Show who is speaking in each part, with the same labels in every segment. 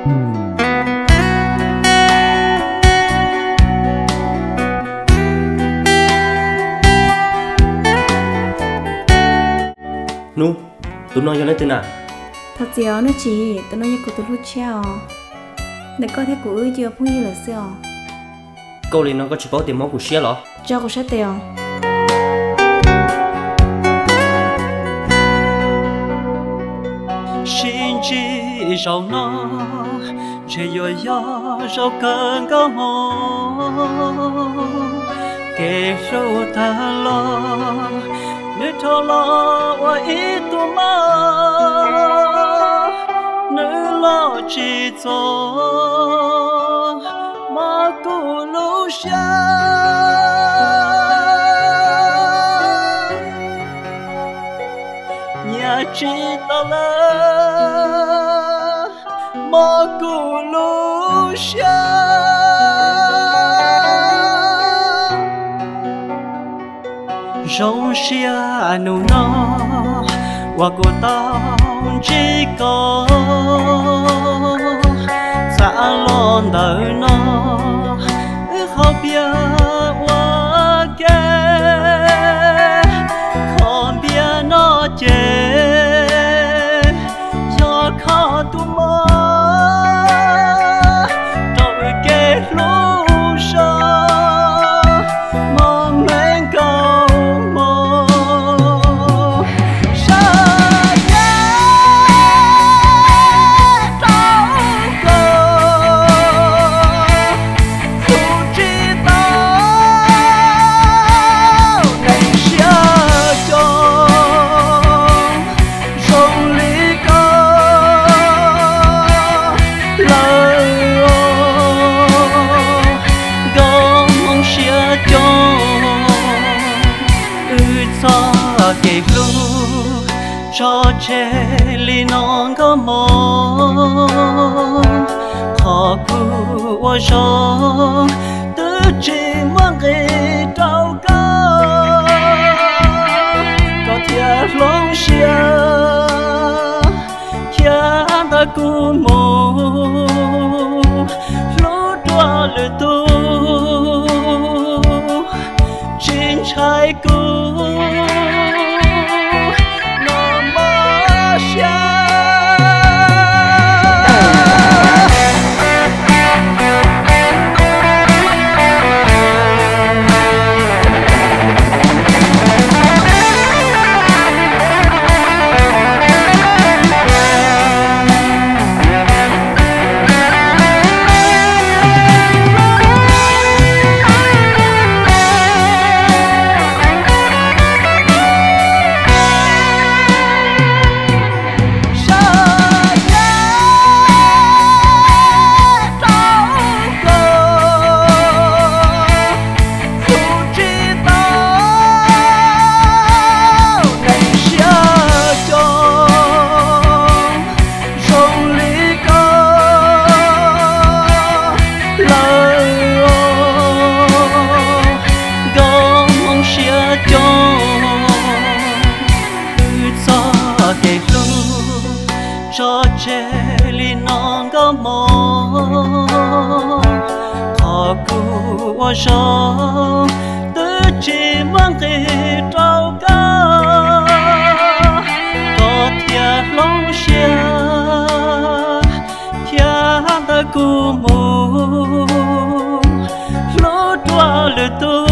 Speaker 1: Nu, tụi nó vô lấy tên à?
Speaker 2: Thật dẻo nữa chị, tụi nó như của tụi lúc treo. Để coi thấy của ơi chưa phun như là sao?
Speaker 1: Câu này nó có chỉ bảo tiền máu của xe hả?
Speaker 2: Cho của xe tiền.
Speaker 3: 心机少那，却又要少更高梦。给手的了，你头了我一朵梦，你老去走，马古路上。知道了，马古路上，容下怒恼，我过到这个，咋乱的呢？好别我给，看别那姐。cho trẻ li non có mong khó của gió từ chỉ muốn cái trao có thiệt lòng xia thiệt ta cu mồ lúa đua lửa tu trên trái cu cho trẻ li non có mong khó của gió từ chỉ mang cái trao có thiệt lòng xia thiệt ta cu mù lúa đua lửa tu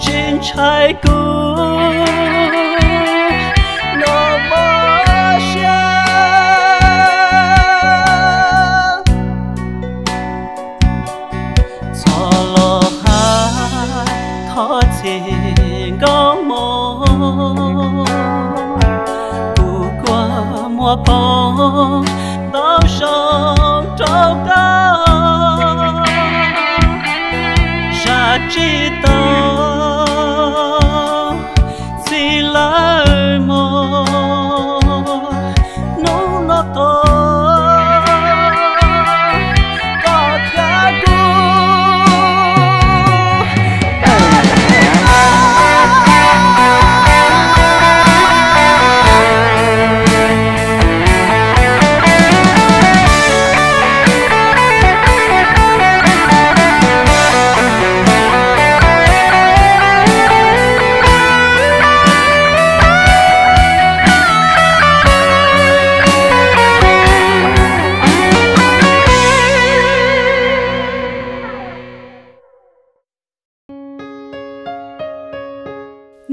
Speaker 3: trên trái cu có mơ cu qua mùa bóng tao sống trâu cá xa chi tao xì lại mơ nấu nó to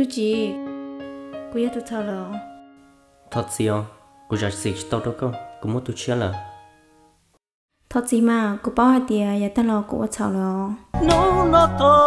Speaker 2: nó chị cô yêu tôi thở rồi
Speaker 1: thật gì à cô giải thích tao đâu có cô muốn tôi chia là
Speaker 2: thật gì mà cô bảo hạt tiền giờ tao lo cô thở rồi
Speaker 3: nô nó to